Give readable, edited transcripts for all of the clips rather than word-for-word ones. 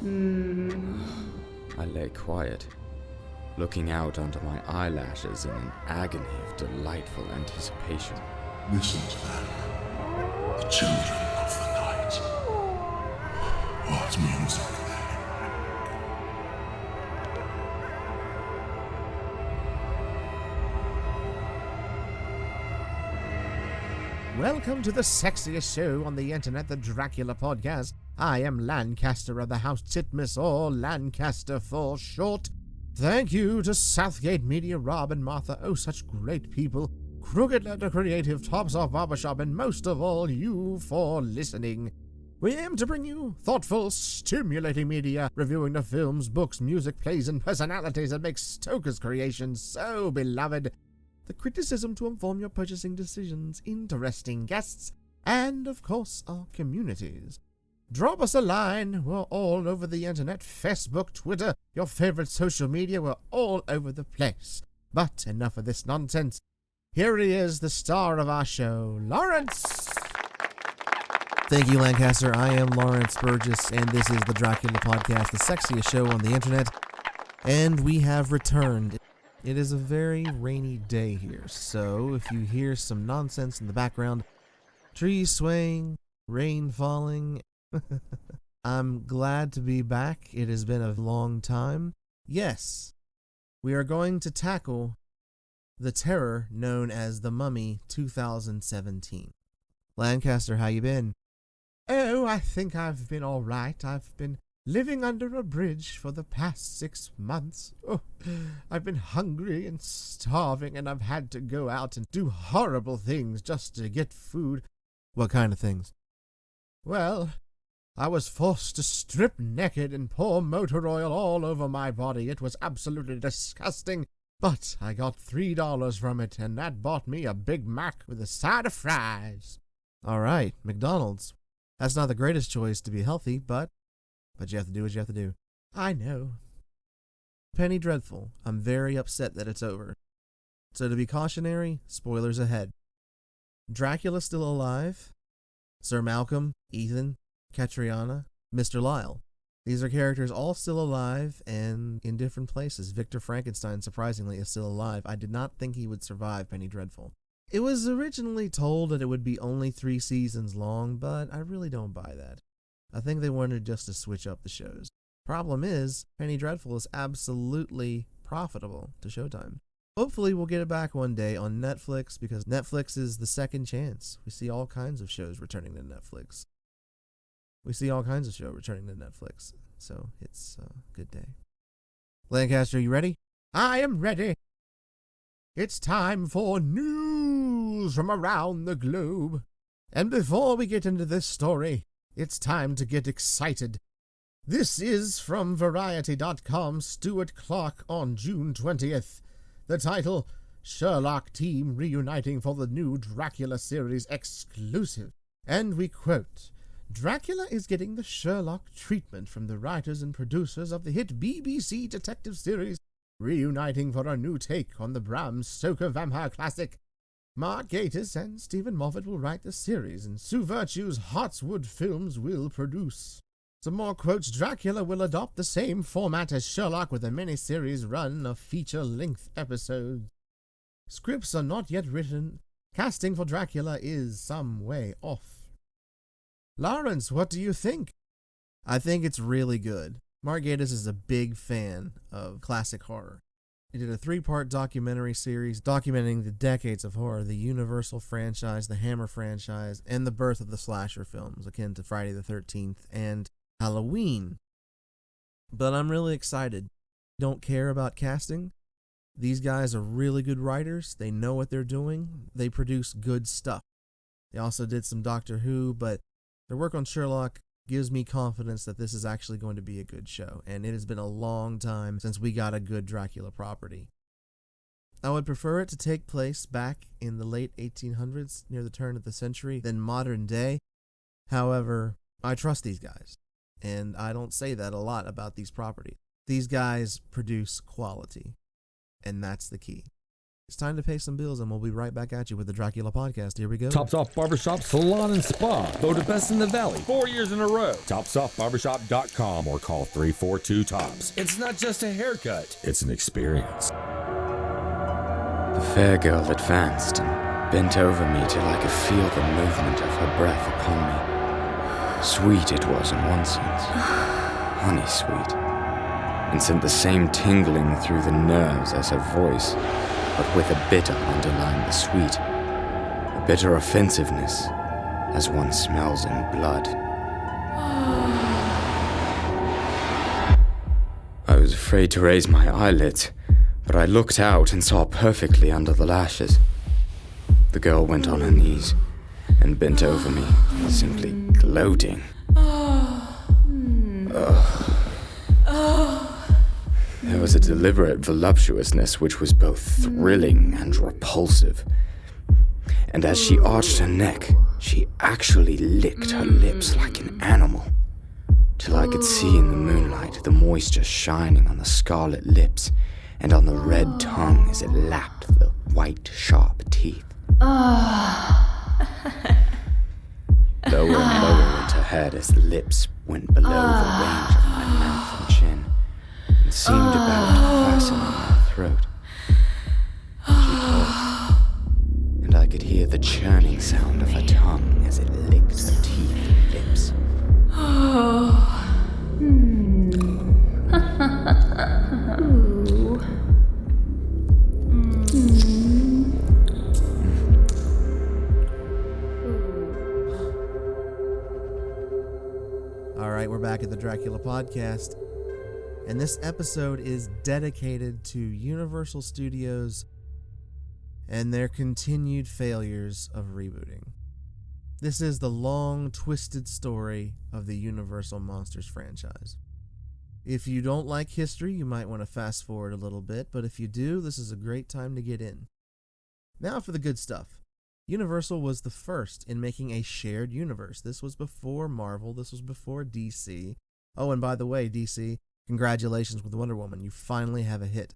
I lay quiet, looking out under my eyelashes in an agony of delightful anticipation. Listen to them. The children of the night. What music they Welcome to the sexiest show on the internet, the Dracula Podcast. I am Lancaster of the House Titmus, or Lancaster for short. Thank you to Southgate Media, Rob and Martha, oh such great people, Crooked Letter Creative, Tops Off Barbershop, and most of all, you for listening. We aim to bring you thoughtful, stimulating media, reviewing the films, books, music, plays, and personalities that make Stoker's creations so beloved. The criticism to inform your purchasing decisions, interesting guests, and, of course, our communities. Drop us a line. We're all over the internet, Facebook, Twitter, your favorite social media. We're all over the place. But enough of this nonsense. Here he is, the star of our show, Lawrence. Thank you, Lancaster. I am Lawrence Burgess, and this is the Dracula Podcast, the sexiest show on the internet. And we have returned. It is a very rainy day here, so if you hear some nonsense in the background, trees swaying, rain falling, I'm glad to be back. It has been a long time. Yes, we are going to tackle the terror known as The Mummy 2017. Lancaster, how you been? Oh, I think I've been all right. I've been living under a bridge for the past 6 months. Oh, I've been hungry and starving, and I've had to go out and do horrible things just to get food. What kind of things? Well, I was forced to strip naked and pour motor oil all over my body. It was absolutely disgusting, but I got $3 from it, and that bought me a Big Mac with a side of fries. All right, McDonald's. That's not the greatest choice to be healthy, but you have to do what you have to do. I know. Penny Dreadful. I'm very upset that it's over. So to be cautionary, spoilers ahead. Dracula's still alive. Sir Malcolm, Ethan, Catriona, Mr. Lyle. These are characters all still alive and in different places. Victor Frankenstein, surprisingly, is still alive. I did not think he would survive Penny Dreadful. It was originally told that it would be only 3 seasons long, but I really don't buy that. I think they wanted just to switch up the shows. Problem is, Penny Dreadful is absolutely profitable to Showtime. Hopefully we'll get it back one day on Netflix, because Netflix is the second chance. We see all kinds of shows returning to Netflix. So it's a good day. Lancaster, you ready? I am ready. It's time for news from around the globe. And before we get into this story, it's time to get excited. This is from Variety.com, Stuart Clark on June 20th. The title, Sherlock Team Reuniting for the New Dracula Series Exclusive. And we quote, Dracula is getting the Sherlock treatment from the writers and producers of the hit BBC detective series, reuniting for a new take on the Bram Stoker vampire classic. Mark Gatiss and Stephen Moffat will write the series, and Sue Virtue's Hartswood Films will produce. Some more quotes. Dracula will adopt the same format as Sherlock with a miniseries run of feature-length episodes. Scripts are not yet written. Casting for Dracula is some way off. Lawrence, what do you think? I think it's really good. Mark Gatiss is a big fan of classic horror. He did a 3-part documentary series documenting the decades of horror, the Universal franchise, the Hammer franchise, and the birth of the slasher films, akin to Friday the 13th and Halloween. But I'm really excited. Don't care about casting. These guys are really good writers. They know what they're doing. They produce good stuff. They also did some Doctor Who, but their work on Sherlock gives me confidence that this is actually going to be a good show, and it has been a long time since we got a good Dracula property. I would prefer it to take place back in the late 1800s, near the turn of the century, than modern day. However, I trust these guys, and I don't say that a lot about these properties. These guys produce quality, and that's the key. It's time to pay some bills, and we'll be right back at you with the Dracula podcast. Here we go. Tops Off Barbershop Salon and Spa. Voted best in the Valley 4 years in a row. TopsOffBarbershop.com or call 342-TOPS. It's not just a haircut, it's an experience. The fair girl advanced and bent over me till I could feel the movement of her breath upon me. Sweet it was in one sense, honey sweet, and sent the same tingling through the nerves as her voice, but with a bitter underlying the sweet, a bitter offensiveness, as one smells in blood. I was afraid to raise my eyelids, but I looked out and saw perfectly under the lashes. The girl went on her knees and bent over me, simply gloating. There was a deliberate voluptuousness which was both thrilling and repulsive. And as she arched her neck, she actually licked her lips like an animal, till I could see in the moonlight the moisture shining on the scarlet lips and on the red tongue as it lapped the white, sharp teeth. Lower and lower went her head as the lips went below the range of my mouth and chin, and seemed about to fasten on my throat. She paused, and I could hear the churning sound of her tongue as it licked her teeth and lips. All right, we're back at the Dracula podcast, and this episode is dedicated to Universal Studios and their continued failures of rebooting. This is the long, twisted story of the Universal Monsters franchise. If you don't like history, you might want to fast forward a little bit, but if you do, this is a great time to get in. Now for the good stuff. Universal was the first in making a shared universe. This was before Marvel. This was before DC. Oh, and by the way, DC, congratulations with Wonder Woman. You finally have a hit.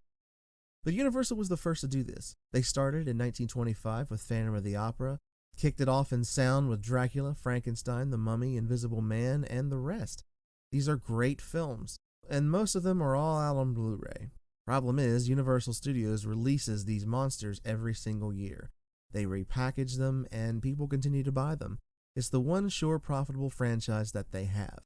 But Universal was the first to do this. They started in 1925 with Phantom of the Opera, kicked it off in sound with Dracula, Frankenstein, The Mummy, Invisible Man, and the rest. These are great films, and most of them are all out on Blu-ray. Problem is, Universal Studios releases these monsters every single year. They repackage them, and people continue to buy them. It's the one sure profitable franchise that they have.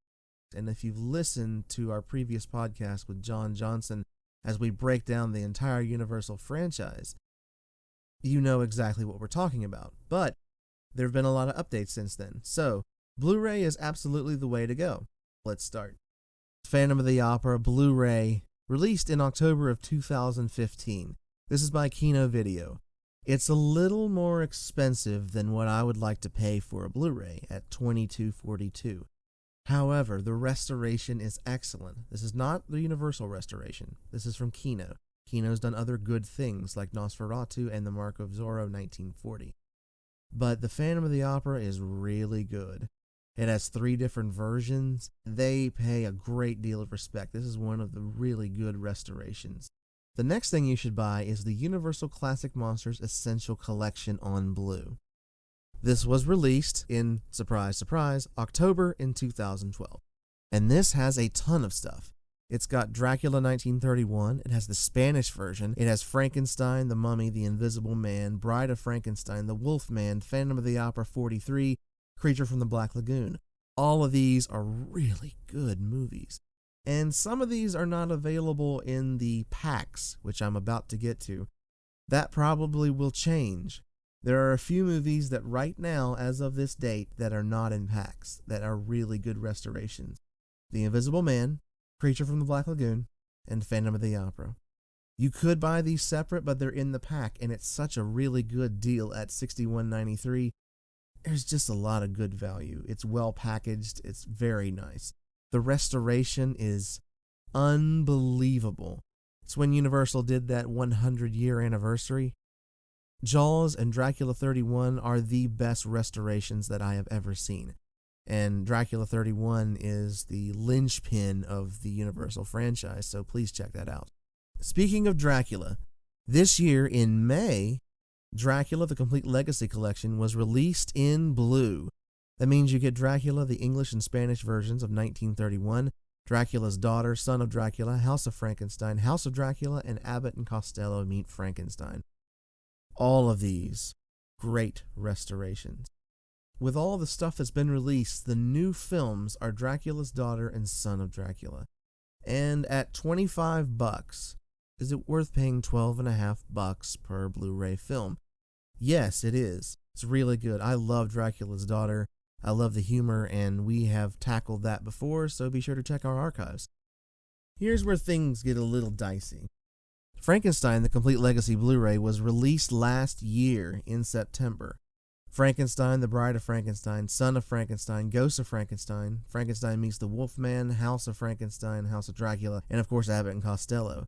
And if you've listened to our previous podcast with John Johnson, as we break down the entire Universal franchise, you know exactly what we're talking about. But there have been a lot of updates since then. So, Blu-ray is absolutely the way to go. Let's start. Phantom of the Opera Blu-ray, released in October of 2015. This is by Kino Video. It's a little more expensive than what I would like to pay for a Blu-ray at $22.42. However, the restoration is excellent. This is not the Universal restoration. This is from Kino. Kino's done other good things like Nosferatu and The Mark of Zorro 1940. But the Phantom of the Opera is really good. It has 3 different versions. They pay a great deal of respect. This is one of the really good restorations. The next thing you should buy is the Universal Classic Monsters Essential Collection on Blue. This was released in, surprise, surprise, October in 2012. And this has a ton of stuff. It's got Dracula 1931, it has the Spanish version, it has Frankenstein, The Mummy, The Invisible Man, Bride of Frankenstein, The Wolf Man, Phantom of the Opera 43, Creature from the Black Lagoon. All of these are really good movies. And some of these are not available in the packs, which I'm about to get to. That probably will change. There are a few movies that right now, as of this date, that are not in packs, that are really good restorations. The Invisible Man, Creature from the Black Lagoon, and Phantom of the Opera. You could buy these separate, but they're in the pack, and it's such a really good deal at $61.93. There's just a lot of good value. It's well packaged. It's very nice. The restoration is unbelievable. It's when Universal did that 100-year anniversary. Jaws and Dracula 31 are the best restorations that I have ever seen. And Dracula 31 is the linchpin of the Universal franchise, so please check that out. Speaking of Dracula, This year in May, Dracula the Complete Legacy Collection was released in blue. That means you get Dracula, the English and Spanish versions of 1931, Dracula's Daughter, Son of Dracula, House of Frankenstein, House of Dracula, and Abbott and Costello Meet Frankenstein. All of these great restorations. With all the stuff that's been released, the new films are Dracula's Daughter and Son of Dracula. And at $25, is it worth paying $12.50 per Blu-ray film? Yes, it is. It's really good. I love Dracula's Daughter. I love the humor, and we have tackled that before, so be sure to check our archives. Here's where things get a little dicey. Frankenstein, the Complete Legacy Blu-ray, was released last year in September. Frankenstein, The Bride of Frankenstein, Son of Frankenstein, Ghost of Frankenstein, Frankenstein Meets the Wolfman, House of Frankenstein, House of Dracula, and of course Abbott and Costello.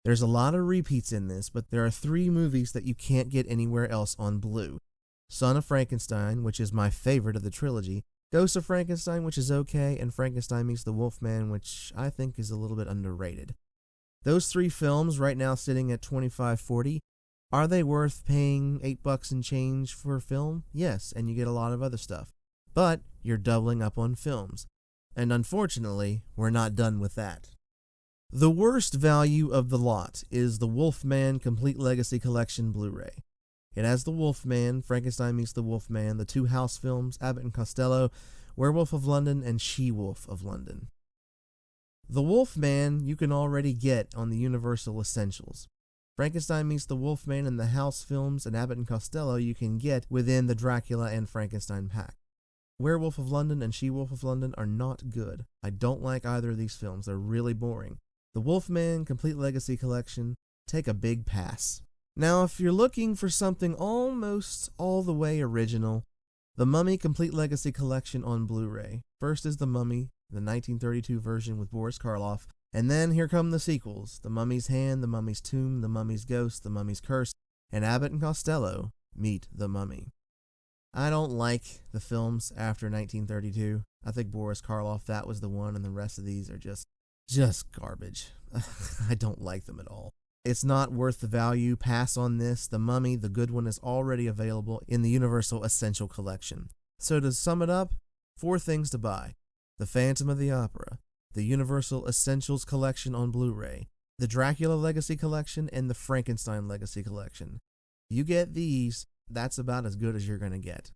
There's a lot of repeats in this, but there are 3 movies that you can't get anywhere else on Blue. Son of Frankenstein, which is my favorite of the trilogy, Ghost of Frankenstein, which is okay, and Frankenstein Meets the Wolfman, which I think is a little bit underrated. Those 3 films right now sitting at $25.40. Are they worth paying $8 and change for a film? Yes, and you get a lot of other stuff. But you're doubling up on films. And unfortunately, we're not done with that. The worst value of the lot is the Wolfman Complete Legacy Collection Blu-ray. It has the Wolfman, Frankenstein Meets the Wolfman, the 2 House films, Abbott and Costello, Werewolf of London, and She-Wolf of London. The Wolfman you can already get on the Universal Essentials. Frankenstein Meets the Wolfman and the House films and Abbott and Costello you can get within the Dracula and Frankenstein pack. Werewolf of London and She-Wolf of London are not good. I don't like either of these films. They're really boring. The Wolfman Complete Legacy Collection, take a big pass. Now, if you're looking for something almost all the way original, the Mummy Complete Legacy Collection on Blu-ray. First is The Mummy, the 1932 version with Boris Karloff, and then here come the sequels, The Mummy's Hand, The Mummy's Tomb, The Mummy's Ghost, The Mummy's Curse, and Abbott and Costello Meet the Mummy. I don't like the films after 1932. I think Boris Karloff, that was the one, and the rest of these are just garbage. I don't like them at all. It's not worth the value. Pass on this. The Mummy, the good one, is already available in the Universal Essential Collection. So to sum it up, 4 things to buy. The Phantom of the Opera, the Universal Essentials Collection on Blu-ray, the Dracula Legacy Collection, and the Frankenstein Legacy Collection. You get these, that's about as good as you're going to get.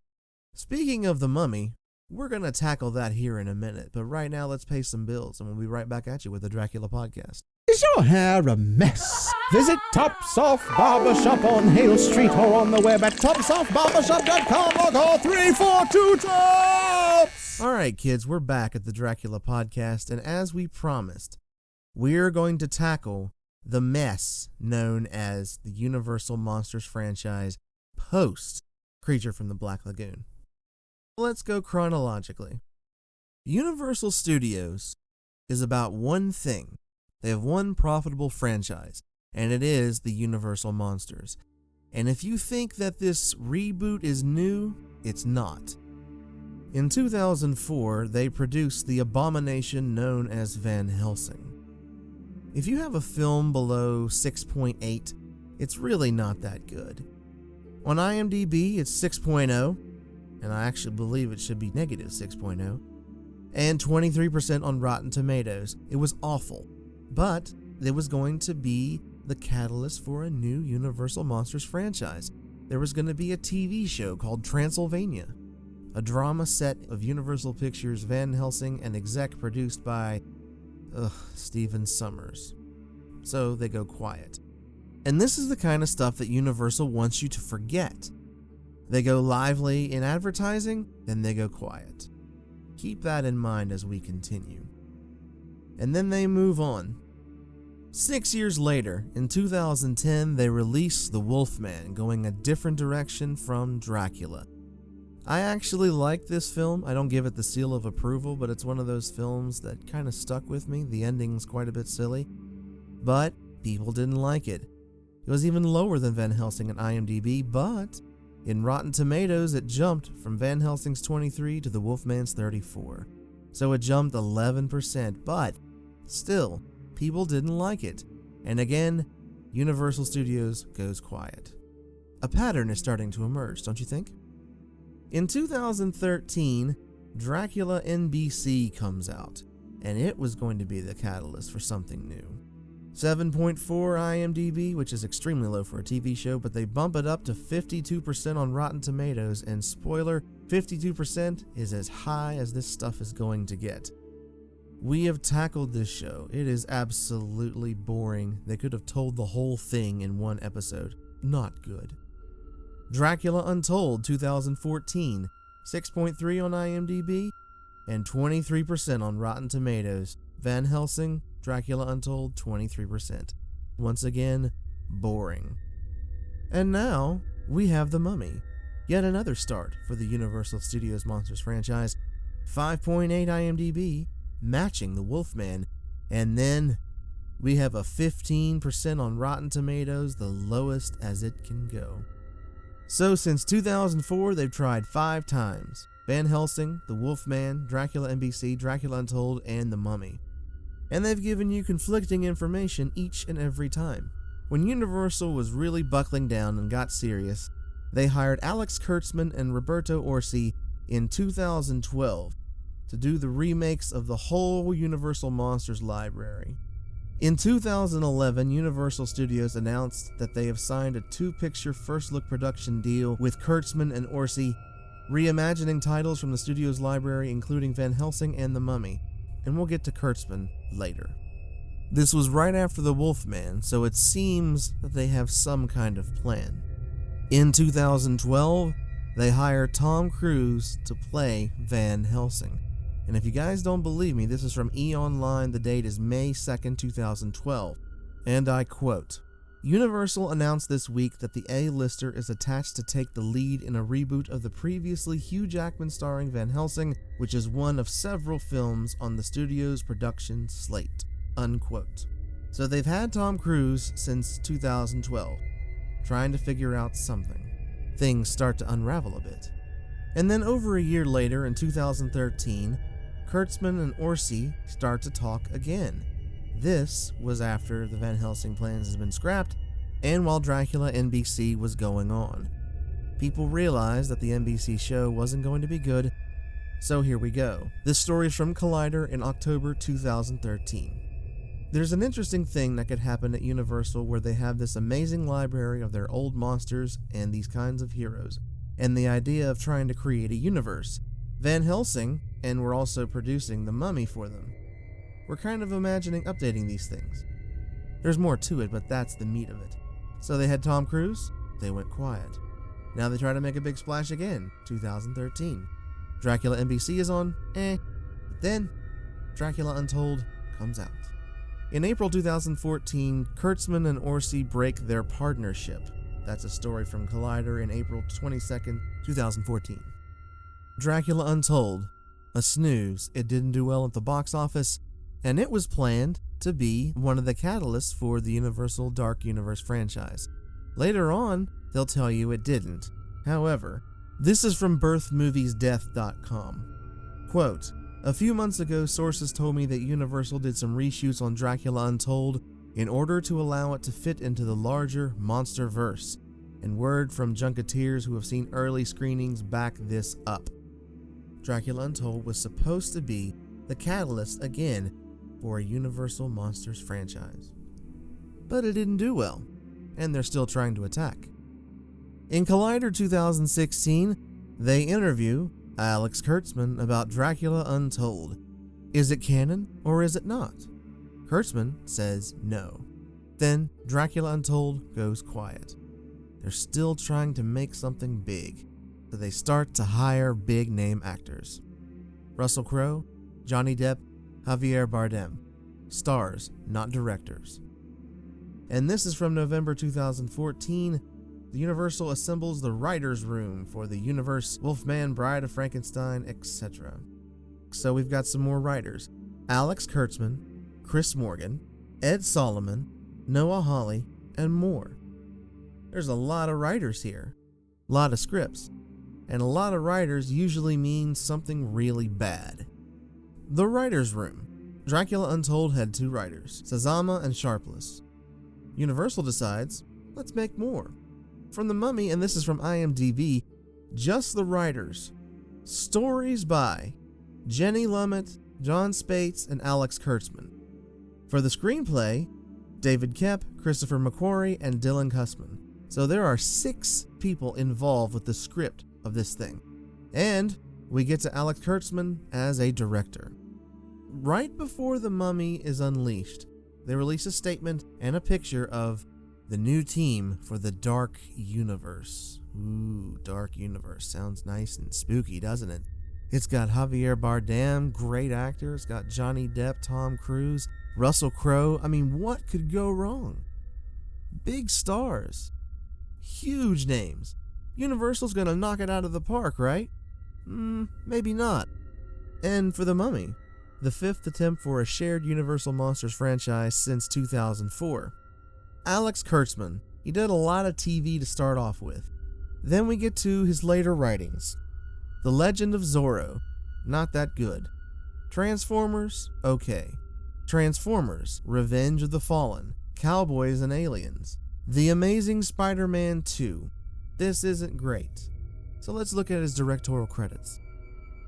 Speaking of the Mummy, we're going to tackle that here in a minute, but right now let's pay some bills, and we'll be right back at you with the Dracula Podcast. Is your hair a mess? Visit Tops Off Barbershop on Hale Street or on the web at topsoffbarbershop.com or call 342-TOPS! All right, kids, we're back at the Dracula Podcast, and as we promised, we're going to tackle the mess known as the Universal Monsters franchise post Creature from the Black Lagoon. Let's go chronologically. Universal Studios is about one thing. They have one profitable franchise, and it is the Universal Monsters. And if you think that this reboot is new, it's not. In 2004, they produced the abomination known as Van Helsing. If you have a film below 6.8, it's really not that good. On IMDb, it's 6.0, and I actually believe it should be negative 6.0, and 23% on Rotten Tomatoes. It was awful, but it was going to be the catalyst for a new Universal Monsters franchise. There was going to be a TV show called Transylvania, a drama set of Universal Pictures Van Helsing and exec produced by Stephen Sommers. So they go quiet. And this is the kind of stuff that Universal wants you to forget. They go lively in advertising, then they go quiet. Keep that in mind as we continue. And then they move on. 6 years later, in 2010, they released The Wolfman, going a different direction from Dracula. I actually like this film. I don't give it the seal of approval, but it's one of those films that kind of stuck with me. The ending's quite a bit silly, but people didn't like it. It was even lower than Van Helsing on IMDb, but in Rotten Tomatoes, it jumped from Van Helsing's 23 to The Wolfman's 34. So it jumped 11%, but still, people didn't like it. And again, Universal Studios goes quiet. A pattern is starting to emerge, don't you think? In 2013, Dracula NBC comes out, and it was going to be the catalyst for something new. 7.4 IMDb, which is extremely low for a TV show, but they bump it up to 52% on Rotten Tomatoes, and spoiler, 52% is as high as this stuff is going to get. We have tackled this show. It is absolutely boring. They could have told the whole thing in one episode. Not good. Dracula Untold 2014, 6.3 on IMDb, and 23% on Rotten Tomatoes. Van Helsing, Dracula Untold, 23%. Once again, boring. And now, we have The Mummy. Yet another start for the Universal Studios Monsters franchise. 5.8 IMDb, matching The Wolfman. And then, we have a 15% on Rotten Tomatoes, the lowest as it can go. So since 2004, they've tried 5 times. Van Helsing, The Wolfman, Dracula NBC, Dracula Untold, and The Mummy. And they've given you conflicting information each and every time. When Universal was really buckling down and got serious, they hired Alex Kurtzman and Roberto Orci in 2012 to do the remakes of the whole Universal Monsters library. In 2011, Universal Studios announced that they have signed a 2-picture first-look production deal with Kurtzman and Orci, reimagining titles from the studio's library including Van Helsing and The Mummy, and we'll get to Kurtzman later. This was right after The Wolfman, so it seems that they have some kind of plan. In 2012, they hire Tom Cruise to play Van Helsing. And if you guys don't believe me, this is from E! Online. The date is May 2nd, 2012. And I quote, Universal announced this week that the A-lister is attached to take the lead in a reboot of the previously Hugh Jackman starring Van Helsing, which is one of several films on the studio's production slate. Unquote. So they've had Tom Cruise since 2012, trying to figure out something. Things start to unravel a bit. And then over a year later, in 2013, Kurtzman and Orci start to talk again. This was after the Van Helsing plans has been scrapped, and while Dracula NBC was going on. People realized that the NBC show wasn't going to be good, so here we go. This story is from Collider in October 2013. There's an interesting thing that could happen at Universal where they have this amazing library of their old monsters and these kinds of heroes, and the idea of trying to create a universe. Van Helsing, and we're also producing The Mummy for them. We're kind of imagining updating these things. There's more to it, but that's the meat of it. So they had Tom Cruise, they went quiet. Now they try to make a big splash again, 2013. Dracula NBC is on, but then Dracula Untold comes out. In April 2014, Kurtzman and Orci break their partnership. That's a story from Collider in April 22nd, 2014. Dracula Untold, a snooze. It didn't do well at the box office, and it was planned to be one of the catalysts for the Universal Dark Universe franchise. Later on, they'll tell you it didn't. However, this is from birthmoviesdeath.com. Quote, a few months ago, sources told me that Universal did some reshoots on Dracula Untold in order to allow it to fit into the larger Monsterverse, and word from Junketeers who have seen early screenings back this up. Dracula Untold was supposed to be the catalyst again for a Universal Monsters franchise. But it didn't do well, and they're still trying to attack. In Collider 2016, they interview Alex Kurtzman about Dracula Untold. Is it canon or is it not? Kurtzman says no. Then Dracula Untold goes quiet. They're still trying to make something big, so they start to hire big name actors. Russell Crowe, Johnny Depp, Javier Bardem. Stars, not directors. And this is from November 2014. The Universal assembles the writer's room for the universe, Wolfman, Bride of Frankenstein, etc. So we've got some more writers. Alex Kurtzman, Chris Morgan, Ed Solomon, Noah Hawley, and more. There's a lot of writers here. A lot of scripts. And a lot of writers usually means something really bad. The writer's room. Dracula Untold had 2 writers, Sazama and Sharpless. Universal decides, let's make more. From The Mummy, and this is from IMDb, just the writers. Stories by Jenny Lumet, John Spates, and Alex Kurtzman. For the screenplay, David Koepp, Christopher McQuarrie, and Dylan Cussman. So there are 6 people involved with the script of this thing. And we get to Alex Kurtzman as a director. Right before The Mummy is unleashed, they release a statement and a picture of the new team for the Dark Universe. Ooh, Dark Universe. Sounds nice and spooky, doesn't it? It's got Javier Bardem, great actor. It's got Johnny Depp, Tom Cruise, Russell Crowe. I mean, what could go wrong? Big stars. Huge names. Universal's gonna knock it out of the park, right? Maybe not. And for The Mummy, the 5th attempt for a shared Universal Monsters franchise since 2004. Alex Kurtzman, he did a lot of TV to start off with. Then we get to his later writings. The Legend of Zorro, not that good. Transformers, okay. Transformers, Revenge of the Fallen, Cowboys and Aliens. The Amazing Spider-Man 2. This isn't great. So let's look at his directorial credits.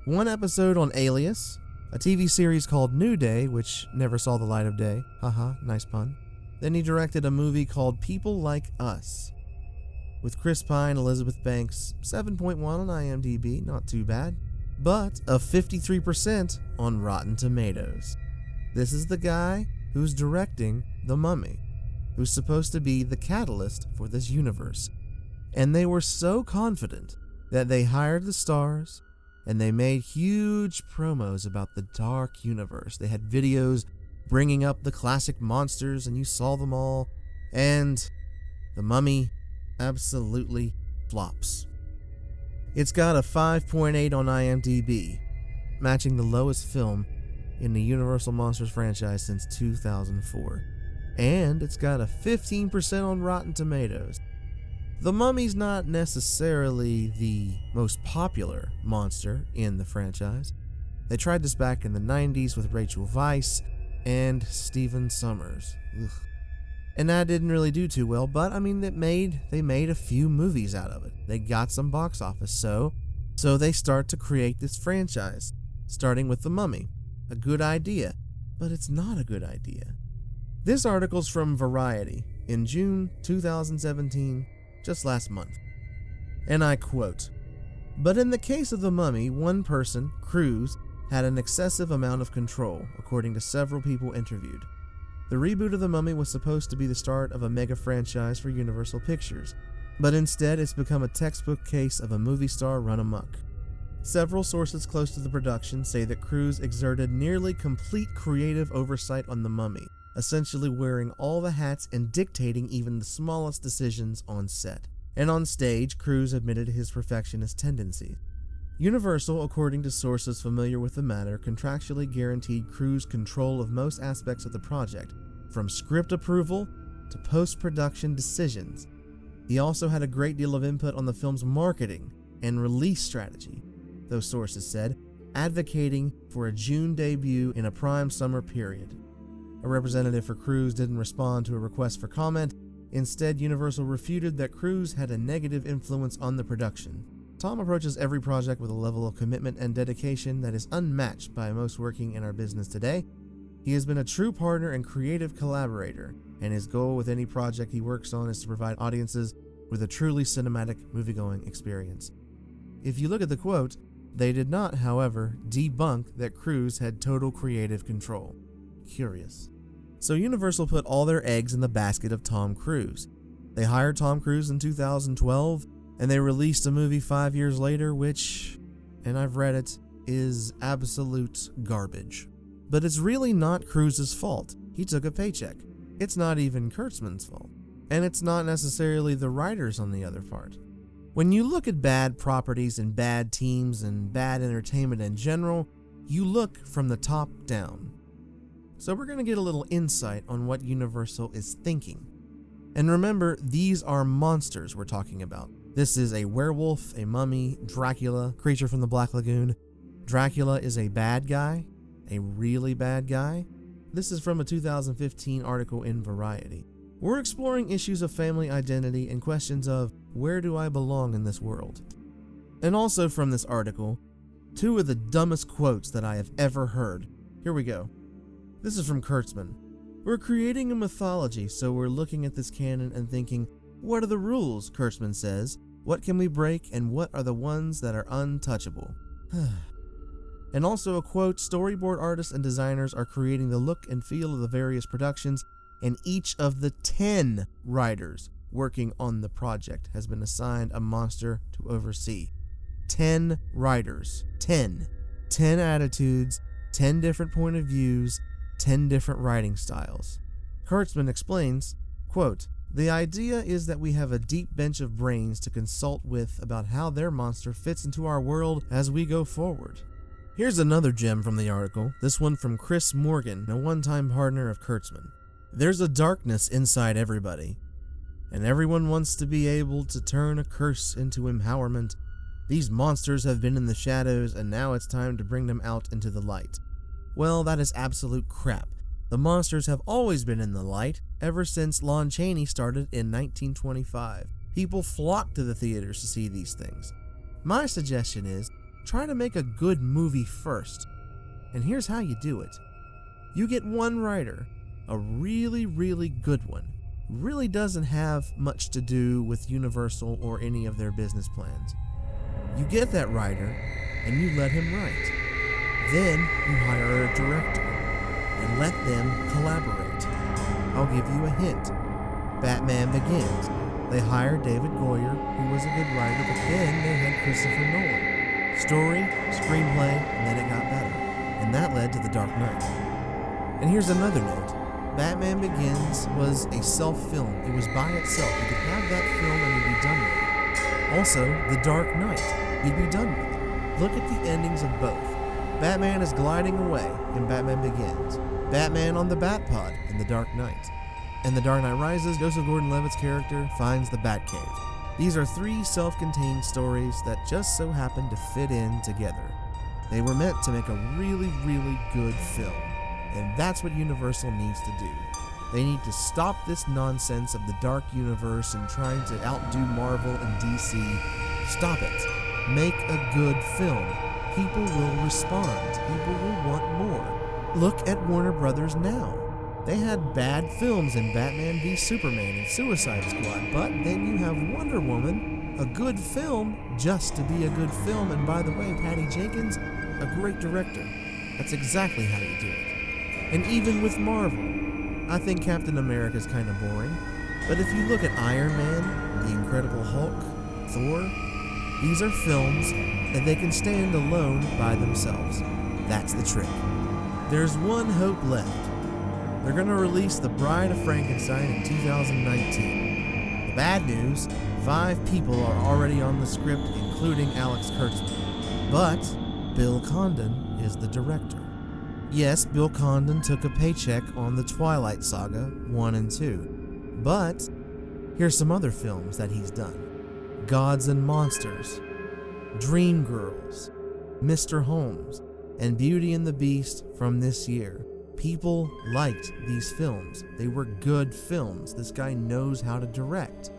1 episode on Alias, a TV series called New Day, which never saw the light of day. Haha, nice pun. Then he directed a movie called People Like Us, with Chris Pine, Elizabeth Banks, 7.1 on IMDb, not too bad, but a 53% on Rotten Tomatoes. This is the guy who's directing The Mummy, who's supposed to be the catalyst for this universe. And they were so confident that they hired the stars and they made huge promos about the Dark Universe. They had videos bringing up the classic monsters and you saw them all, and The Mummy absolutely flops. It's got a 5.8 on IMDb, matching the lowest film in the Universal Monsters franchise since 2004. And it's got a 15% on Rotten Tomatoes. The Mummy's not necessarily the most popular monster in the franchise. They tried this back in the 90s with Rachel Weisz and Stephen Sommers. Ugh. And that didn't really do too well, but I mean, they made a few movies out of it. They got some box office, so they start to create this franchise, starting with The Mummy. A good idea, but it's not a good idea. This article's from Variety in June 2017, just last month. And I quote, "But in the case of The Mummy, one person, Cruise, had an excessive amount of control, according to several people interviewed. The reboot of The Mummy was supposed to be the start of a mega franchise for Universal Pictures, but instead it's become a textbook case of a movie star run amok. Several sources close to the production say that Cruise exerted nearly complete creative oversight on The Mummy, essentially wearing all the hats and dictating even the smallest decisions on set. And on stage, Cruise admitted his perfectionist tendencies. Universal, according to sources familiar with the matter, contractually guaranteed Cruise control of most aspects of the project, from script approval to post-production decisions. He also had a great deal of input on the film's marketing and release strategy, those sources said, advocating for a June debut in a prime summer period. A representative for Cruise didn't respond to a request for comment. Instead, Universal refuted that Cruise had a negative influence on the production. Tom approaches every project with a level of commitment and dedication that is unmatched by most working in our business today. He has been a true partner and creative collaborator, and his goal with any project he works on is to provide audiences with a truly cinematic moviegoing experience." If you look at the quote, they did not, however, debunk that Cruise had total creative control. Curious. So Universal put all their eggs in the basket of Tom Cruise. They hired Tom Cruise in 2012, and they released a movie 5 years later, which, and I've read it, is absolute garbage. But it's really not Cruise's fault. He took a paycheck. It's not even Kurtzman's fault. And it's not necessarily the writers on the other part. When you look at bad properties and bad teams and bad entertainment in general, you look from the top down. So we're going to get a little insight on what Universal is thinking. And remember, these are monsters we're talking about. This is a werewolf, a mummy, Dracula, creature from the Black Lagoon. Dracula is a bad guy, a really bad guy. This is from a 2015 article in Variety. We're exploring issues of family identity and questions of where do I belong in this world. And also from this article, 2 of the dumbest quotes that I have ever heard. Here we go. This is from Kurtzman. We're creating a mythology, so we're looking at this canon and thinking, what are the rules, Kurtzman says? What can we break, and what are the ones that are untouchable? And also a quote, storyboard artists and designers are creating the look and feel of the various productions, and each of the 10 writers working on the project has been assigned a monster to oversee. 10 writers. 10. 10 attitudes, 10 different point of views, 10 different writing styles. Kurtzman explains, quote, the idea is that we have a deep bench of brains to consult with about how their monster fits into our world as we go forward. Here's another gem from the article, this one from Chris Morgan, a one-time partner of Kurtzman. There's a darkness inside everybody, and everyone wants to be able to turn a curse into empowerment. These monsters have been in the shadows, and now it's time to bring them out into the light. Well, that is absolute crap. The monsters have always been in the light, ever since Lon Chaney started in 1925. People flock to the theaters to see these things. My suggestion is, try to make a good movie first. And here's how you do it. You get one writer, a really, really good one. Really doesn't have much to do with Universal or any of their business plans. You get that writer, and you let him write. Then you hire a director, and let them collaborate. I'll give you a hint. Batman Begins. They hired David Goyer, who was a good writer, but then they had Christopher Nolan. Story, screenplay, and then it got better. And that led to The Dark Knight. And here's another note. Batman Begins was a self-film. It was by itself. You could have that film and you'd be done with it. Also, The Dark Knight. You'd be done with it. Look at the endings of both. Batman is gliding away in Batman Begins. Batman on the Batpod in The Dark Knight. In The Dark Knight Rises, Joseph Gordon-Levitt's character finds the Batcave. These are 3 self-contained stories that just so happen to fit in together. They were meant to make a really, really good film. And that's what Universal needs to do. They need to stop this nonsense of the dark universe and trying to outdo Marvel and DC. Stop it. Make a good film. People will respond. People will want more. Look at Warner Brothers now. They had bad films in Batman v Superman and Suicide Squad, but then you have Wonder Woman, a good film just to be a good film, and by the way, Patty Jenkins, a great director. That's exactly how you do it. And even with Marvel, I think Captain America is kind of boring, but if you look at Iron Man, The Incredible Hulk, Thor, these are films that they can stand alone by themselves. That's the trick. There's one hope left. They're going to release The Bride of Frankenstein in 2019. The bad news, 5 people are already on the script, including Alex Kurtzman. But Bill Condon is the director. Yes, Bill Condon took a paycheck on the Twilight Saga 1 and 2. But here's some other films that he's done. Gods and Monsters, Dreamgirls, Mr. Holmes, and Beauty and the Beast from this year. People liked these films. They were good films. This guy knows how to direct.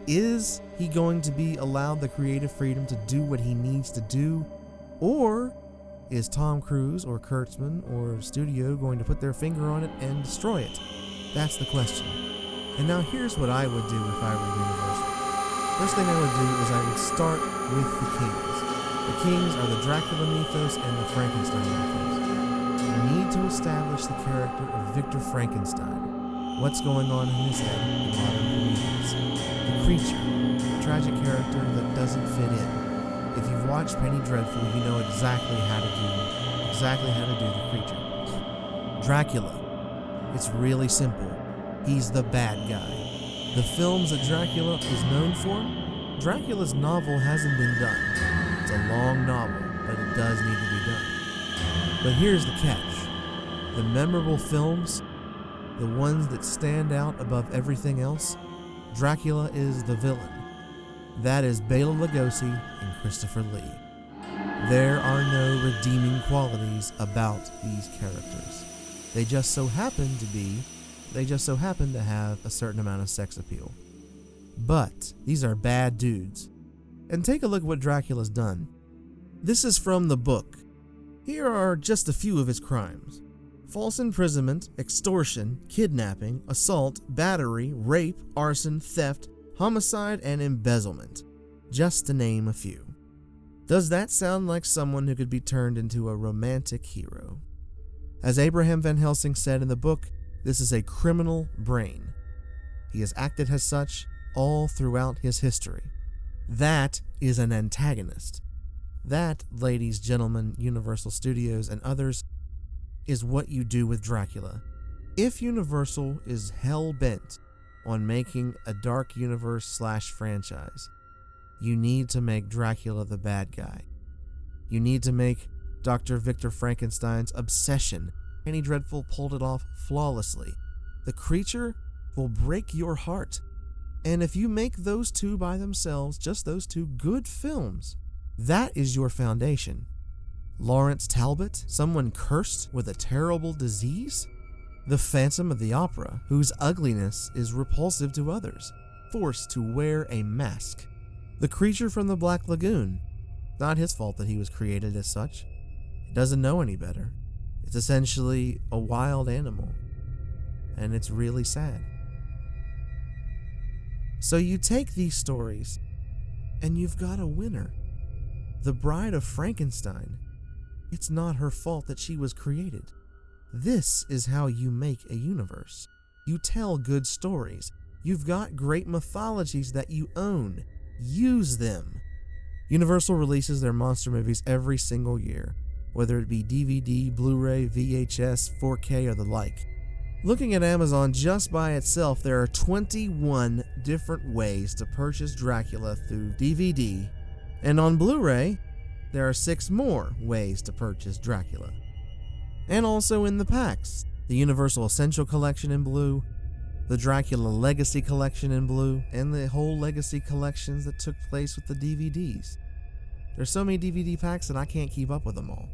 Is he going to be allowed the creative freedom to do what he needs to do? Or is Tom Cruise or Kurtzman or studio going to put their finger on it and destroy it? That's the question. And now here's what I would do if I were Universal. First thing I would do is I would start with the Kings. The Kings are the Dracula mythos and the Frankenstein mythos. You need to establish the character of Victor Frankenstein. What's going on in his head in modern comedians. The creature, a tragic character that doesn't fit in. If you've watched Penny Dreadful, you know exactly how to do the creature. Dracula. It's really simple. He's the bad guy. The films that Dracula is known for, Dracula's novel hasn't been done. It's a long novel, but it does need to be done. But here's the catch. The memorable films, the ones that stand out above everything else, Dracula is the villain. That is Bela Lugosi and Christopher Lee. There are no redeeming qualities about these characters. They just so happen to be They just so happen to have a certain amount of sex appeal. But these are bad dudes. And take a look at what Dracula's done. This is from the book. Here are just a few of his crimes: false imprisonment, extortion, kidnapping, assault, battery, rape, arson, theft, homicide, and embezzlement, just to name a few. Does that sound like someone who could be turned into a romantic hero? As Abraham Van Helsing said in the book, this is a criminal brain. He has acted as such all throughout his history. That is an antagonist. That, ladies, gentlemen, Universal Studios, and others, is what you do with Dracula. If Universal is hell-bent on making a dark universe / franchise, you need to make Dracula the bad guy. You need to make Dr. Victor Frankenstein's obsession. Penny Dreadful pulled it off flawlessly. The creature will break your heart. And if you make those two by themselves, just those two good films, that is your foundation. Lawrence Talbot, someone cursed with a terrible disease? The Phantom of the Opera, whose ugliness is repulsive to others, forced to wear a mask. The creature from the Black Lagoon. Not his fault that he was created as such. He doesn't know any better. It's essentially a wild animal. And it's really sad. So you take these stories, and you've got a winner. The Bride of Frankenstein. It's not her fault that she was created. This is how you make a universe. You tell good stories. You've got great mythologies that you own. Use them. Universal releases their monster movies every single year, whether it be DVD, Blu-ray, VHS, 4K, or the like. Looking at Amazon just by itself, there are 21 different ways to purchase Dracula through DVD, and on Blu-ray, there are 6 more ways to purchase Dracula. And also in the packs, the Universal Essential Collection in blue, the Dracula Legacy Collection in blue, and the whole Legacy collections that took place with the DVDs. There's so many DVD packs that I can't keep up with them all.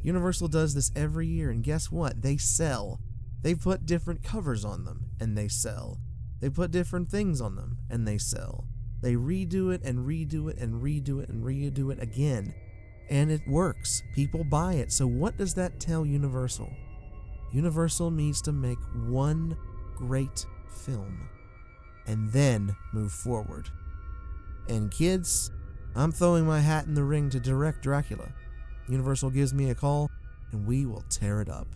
Universal does this every year, and guess what? They sell. They put different covers on them, and they sell. They put different things on them, and they sell. They redo it and redo it and redo it and redo it again. And it works. People buy it. So what does that tell Universal? Universal needs to make one great film and then move forward. And kids, I'm throwing my hat in the ring to direct Dracula. Universal gives me a call and we will tear it up.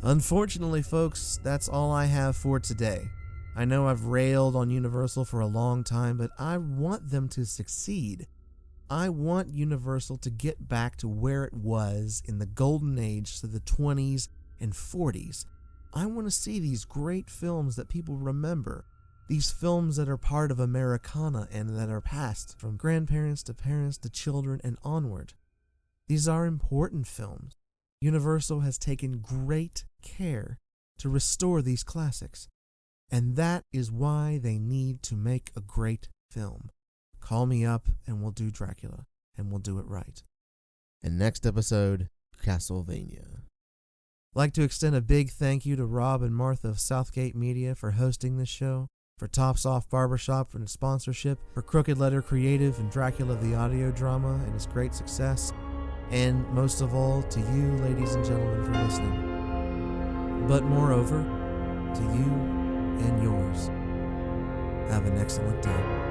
Unfortunately, folks, that's all I have for today. I know I've railed on Universal for a long time, but I want them to succeed. I want Universal to get back to where it was in the golden age, to the 20s and 40s. I want to see these great films that people remember. These films that are part of Americana and that are passed from grandparents to parents to children and onward. These are important films. Universal has taken great care to restore these classics. And that is why they need to make a great film. Call me up and we'll do Dracula, and we'll do it right. And next episode, Castlevania. I'd like to extend a big thank you to Rob and Martha of Southgate Media for hosting this show, for Tops Off Barbershop for its sponsorship, for Crooked Letter Creative and Dracula the audio drama and its great success, and most of all, to you, ladies and gentlemen, for listening. But moreover, to you and yours. Have an excellent day.